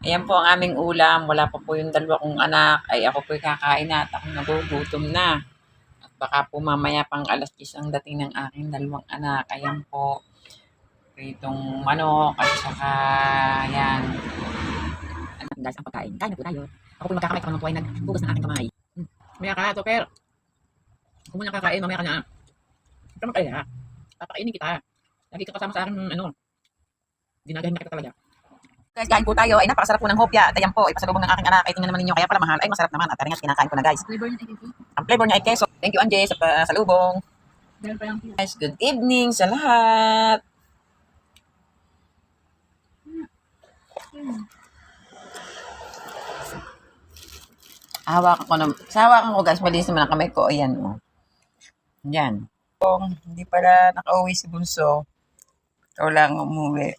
Ayan po ang aming ulam. Wala pa po yung dalawa kong anak. Ay ako po'y kakain na at ako nagugutom na. At baka po mamaya pang alas 10 ang dating ng aking dalawang anak. Ayan po. Pritong manok at saka yan. Ano guys ang pagkain? Kain na po tayo. Ako po magkakamay kapag po ay nagbugas ng aking kamay. Maya ka, Toper. Kung mo nakakain, mamaya ka na. Ito mo kaya. Papakainin kita. Lagi ka kasama sa akin, dinagahin na kita talaga. Guys, kain po tayo. Ay, napakasarap po ng hopya. At ayan po, ipasalubong ng aking anak. Ay, tingnan naman ninyo. Kaya pala mahal. Ay, masarap naman. At tara nga, kinakain ko na guys. Ang flavor niya ay queso. Thank you, Anje, sa pasalubong. Guys, good evening sa lahat. Hawakan ko guys. Malinis naman ang kamay ko. Ayan, oh. Yan. Hindi pala nakauwi si Bunso. Ikaw lang umuwi.